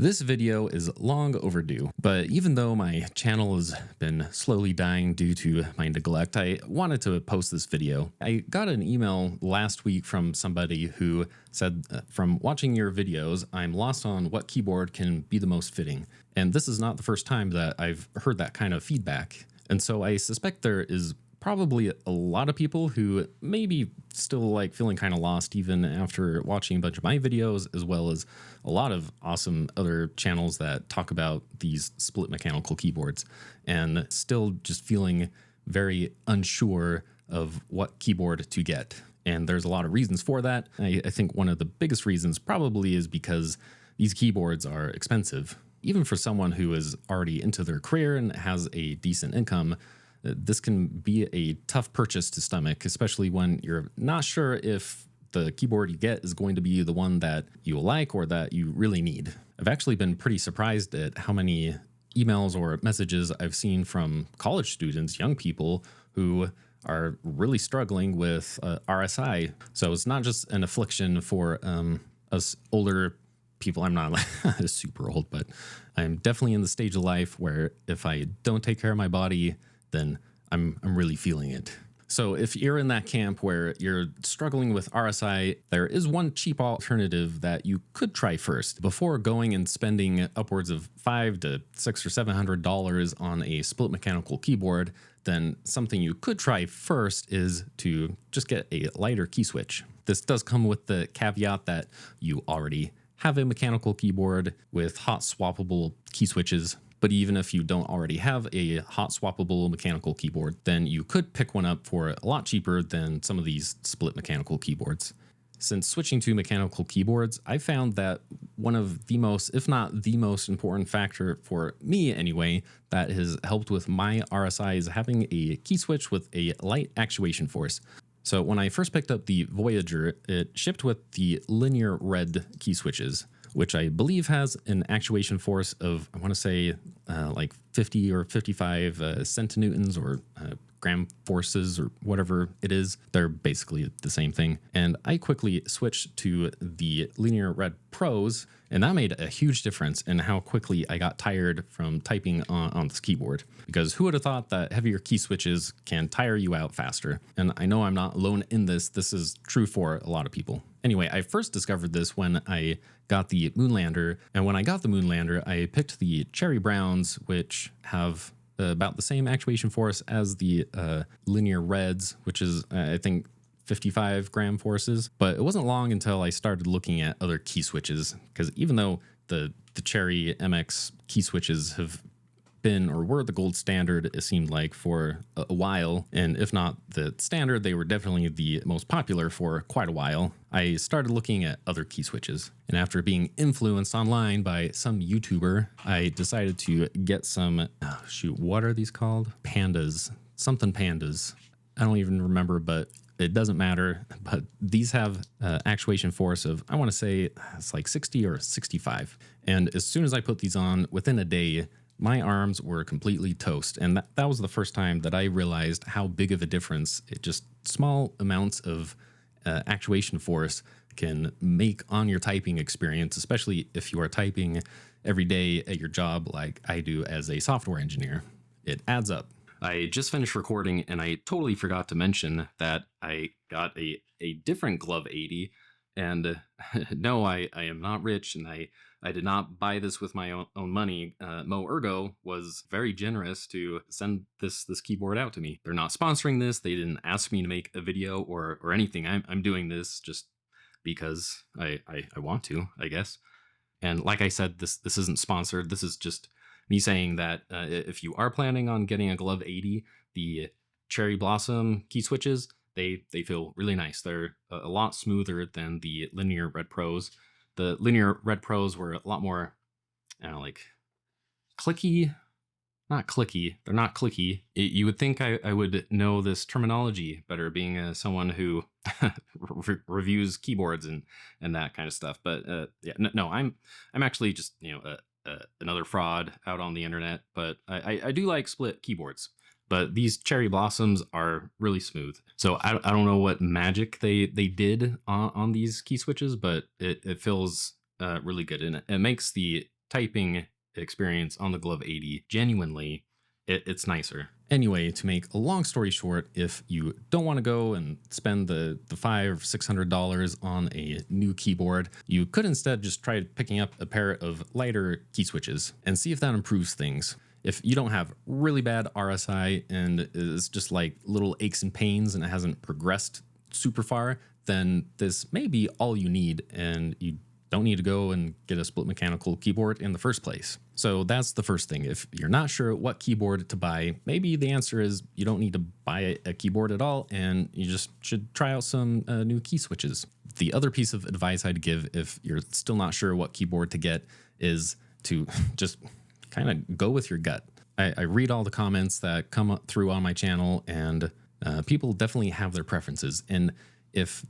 This video is long overdue, but even though my channel has been slowly dying due to my neglect, I wanted to post this video. I got an email last week from somebody who said, from watching your videos, I'm lost on what keyboard can be the most fitting. And this is not the first time that I've heard that kind of feedback. And so I suspect there is probably a lot of people who maybe still like feeling kind of lost even after watching a bunch of my videos, as well as a lot of awesome other channels that talk about these split mechanical keyboards, and still just feeling very unsure of what keyboard to get. And there's a lot of reasons for that. I think one of the biggest reasons probably is because these keyboards are expensive. Even for someone who is already into their career and has a decent income, this can be a tough purchase to stomach, especially when you're not sure if the keyboard you get is going to be the one that you like or that you really need. I've actually been pretty surprised at how many emails or messages I've seen from college students, young people who are really struggling with RSI. So it's not just an affliction for us older people. I'm not like super old, but I'm definitely in the stage of life where if I don't take care of my body, then I'm really feeling it. So if you're in that camp where you're struggling with RSI, there is one cheap alternative that you could try first. Before going and spending upwards of $500 to $600 or $700 on a split mechanical keyboard, then something you could try first is to just get a lighter key switch. This does come with the caveat that you already have a mechanical keyboard with hot swappable key switches. But even if you don't already have a hot swappable mechanical keyboard, then you could pick one up for a lot cheaper than some of these split mechanical keyboards. Since switching to mechanical keyboards, I found that one of the most, if not the most important factor for me anyway, that has helped with my RSI is having a key switch with a light actuation force. So when I first picked up the Voyager, it shipped with the linear red key switches, which I believe has an actuation force of, I want to say like 50 or 55 centinewtons or gram forces or whatever it is. They're basically the same thing. And I quickly switched to the Linear Red Pros, and that made a huge difference in how quickly I got tired from typing on this keyboard. Because who would have thought that heavier key switches can tire you out faster? And I know I'm not alone in this. This is true for a lot of people. Anyway, I first discovered this when I got the Moonlander. And when I got the Moonlander, I picked the Cherry Browns, which have about the same actuation force as the Linear Reds, which is, I think, 55 gram forces. But it wasn't long until I started looking at other key switches, because even though the Cherry MX key switches have been or were the gold standard, it seemed like, for a while, and if not the standard, they were definitely the most popular for quite a while, I started looking at other key switches. And after being influenced online by some YouTuber, I decided to get some, what are these called? Pandas, something pandas. I don't even remember, but it doesn't matter. But these have actuation force of, I want to say it's like 60 or 65. And as soon as I put these on, within a day, my arms were completely toast. And that was the first time that I realized how big of a difference just small amounts of actuation force can make on your typing experience, especially if you are typing every day at your job like I do as a software engineer. It adds up. I just finished recording and I totally forgot to mention that I got a different Glove 80. And no, I am not rich, and I did not buy this with my own money. Mo Ergo was very generous to send this keyboard out to me. They're not sponsoring this. They didn't ask me to make a video or anything. I'm doing this just because I want to, I guess. And like I said, this isn't sponsored. This is just me saying that if you are planning on getting a Glove 80, the Cherry Blossom key switches, they feel really nice. They're a lot smoother than the Linear Red Pros. The Linear Red Pros were a lot more, I don't know, like clicky. Not clicky. They're not clicky. You would think I would know this terminology better, being someone who reviews keyboards and that kind of stuff. But yeah, no, I'm actually just another fraud out on the internet. But I do like split keyboards. But these Cherry Blossoms are really smooth. So I don't know what magic they did on these key switches, but it feels really good. And it makes the typing experience on the Glove 80, genuinely, it's nicer. Anyway, to make a long story short, if you don't want to go and spend the $500 or $600 on a new keyboard, you could instead just try picking up a pair of lighter key switches and see if that improves things. If you don't have really bad RSI and it's just like little aches and pains and it hasn't progressed super far, then this may be all you need and you don't need to go and get a split mechanical keyboard in the first place. So that's the first thing. If you're not sure what keyboard to buy, maybe the answer is you don't need to buy a keyboard at all and you just should try out some new key switches. The other piece of advice I'd give if you're still not sure what keyboard to get is to just kind of go with your gut. I read all the comments that come up through on my channel, and people definitely have their preferences. And if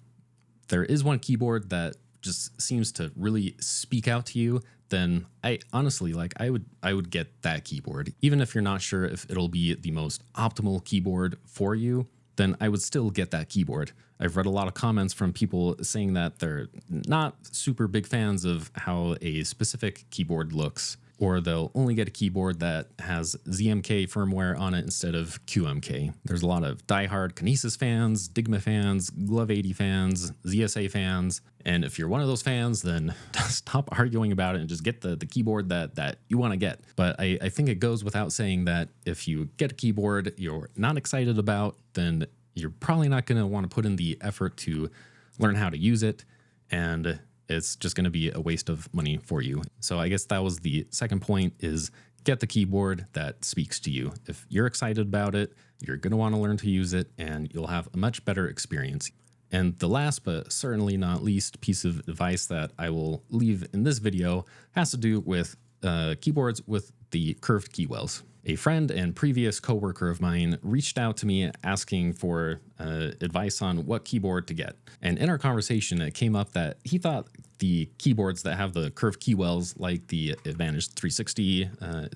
there is one keyboard that just seems to really speak out to you, then I honestly, like, I would get that keyboard. Even if you're not sure if it'll be the most optimal keyboard for you, then I would still get that keyboard. I've read a lot of comments from people saying that they're not super big fans of how a specific keyboard looks, or they'll only get a keyboard that has ZMK firmware on it instead of QMK. There's a lot of diehard Kinesis fans, Digma fans, Glove 80 fans, ZSA fans. And if you're one of those fans, then stop arguing about it and just get the keyboard that you want to get. But I think it goes without saying that if you get a keyboard you're not excited about, then you're probably not going to want to put in the effort to learn how to use it. And it's just going to be a waste of money for you. So I guess that was the second point, is get the keyboard that speaks to you. If you're excited about it, you're going to want to learn to use it and you'll have a much better experience. And the last but certainly not least piece of advice that I will leave in this video has to do with keyboards with the curved keywells. A friend and previous coworker of mine reached out to me asking for advice on what keyboard to get. And in our conversation, it came up that he thought the keyboards that have the curved keywells, like the Advantage 360,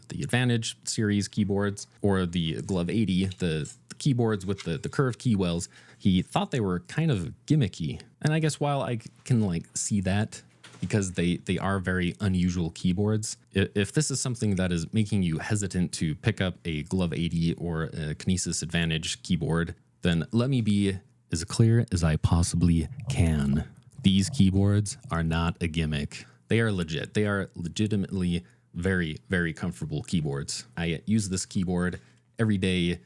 the Advantage series keyboards, or the Glove 80, the keyboards with the curved keywells, he thought they were kind of gimmicky. And I guess while I can like see that, because they are very unusual keyboards, if this is something that is making you hesitant to pick up a Glove 80 or a Kinesis Advantage keyboard, then let me be as clear as I possibly can. These keyboards are not a gimmick. They are legit. They are legitimately very, very comfortable keyboards. I use this keyboard every day,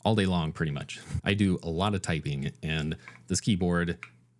all day long, pretty much. I do a lot of typing, and this keyboard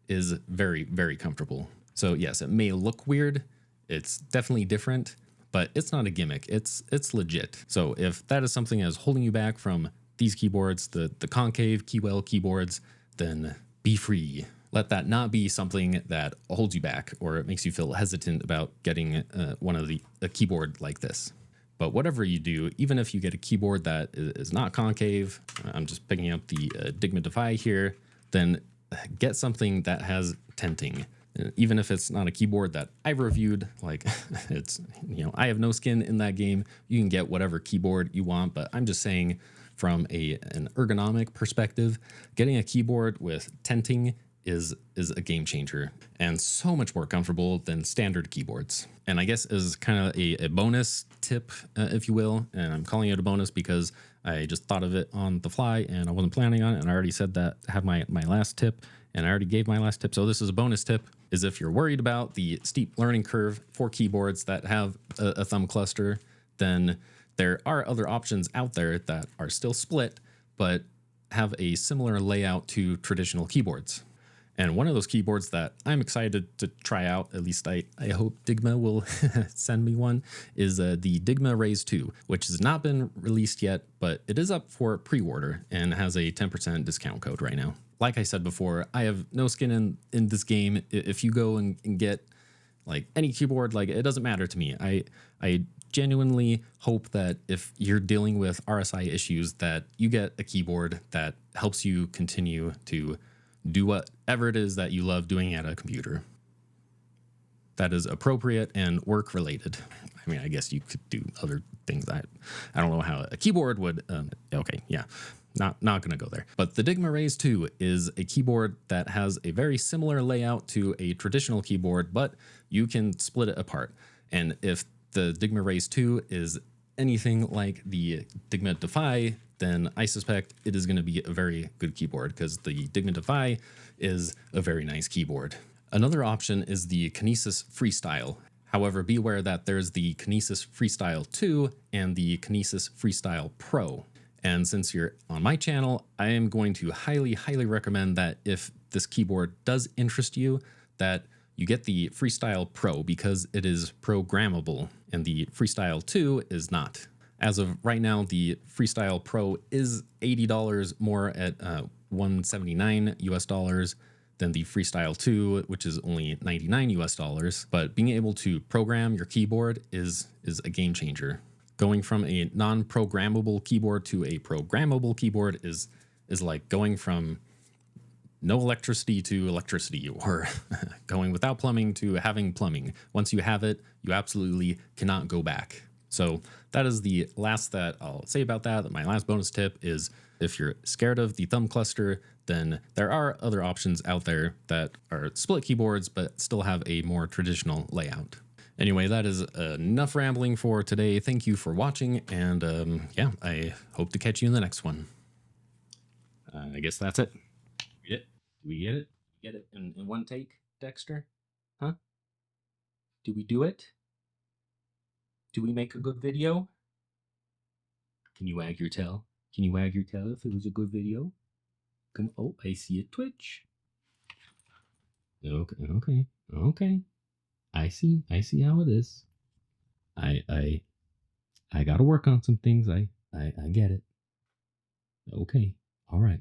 is very, very comfortable. So yes, it may look weird. It's definitely different, but it's not a gimmick. It's legit. So if that is something that is holding you back from these keyboards, the concave keywell keyboards, then be free. Let that not be something that holds you back or it makes you feel hesitant about getting a keyboard like this. But whatever you do, even if you get a keyboard that is not concave, I'm just picking up the Digma Defy here, then get something that has tenting. Even if it's not a keyboard that I've reviewed, like it's, I have no skin in that game. You can get whatever keyboard you want, but I'm just saying from an ergonomic perspective, getting a keyboard with tenting is a game changer and so much more comfortable than standard keyboards. And I guess as kind of a bonus tip, if you will, and I'm calling it a bonus because I just thought of it on the fly and I wasn't planning on it. And I already said that I have my last tip, and I already gave my last tip. So this is a bonus tip, is if you're worried about the steep learning curve for keyboards that have a thumb cluster, then there are other options out there that are still split, but have a similar layout to traditional keyboards. And one of those keyboards that I'm excited to try out, at least I hope Digma will send me one, is the Digma Raise 2, which has not been released yet, but it is up for pre-order and has a 10% discount code right now. Like I said before, I have no skin in this game. If you go and get like any keyboard, like it doesn't matter to me. I genuinely hope that if you're dealing with RSI issues, that you get a keyboard that helps you continue to do whatever it is that you love doing at a computer that is appropriate and work related. I mean, I guess you could do other things. I don't know how a keyboard would. Okay, yeah, not gonna go there. But the Digma Raise 2 is a keyboard that has a very similar layout to a traditional keyboard, but you can split it apart. And if the Digma Race 2 is anything like the Digma Defy, then I suspect it is going to be a very good keyboard, because the Digma Defy is a very nice keyboard. Another option is the Kinesis Freestyle. However, be aware that there's the Kinesis Freestyle 2 and the Kinesis Freestyle Pro. And since you're on my channel, I am going to highly recommend that if this keyboard does interest you, that you get the Freestyle Pro, because it is programmable and the Freestyle 2 is not. As of right now, the Freestyle Pro is $80 more at $179 US than the Freestyle 2, which is only $99 US. But being able to program your keyboard is a game changer. Going from a non-programmable keyboard to a programmable keyboard is like going from no electricity to electricity, or going without plumbing to having plumbing. Once you have it, you absolutely cannot go back. So that is the last that I'll say about that. My last bonus tip is, if you're scared of the thumb cluster, then there are other options out there that are split keyboards but still have a more traditional layout. Anyway, that is enough rambling for today. Thank you for watching, and yeah, I hope to catch you in the next one. I guess that's it. Do we get it? Get it in one take, Dexter? Huh? Do we do it? Do we make a good video? Can you wag your tail? Can you wag your tail if it was a good video? Come, oh, I see a twitch. Okay. I see how it is. I gotta work on some things. I get it. Okay. All right.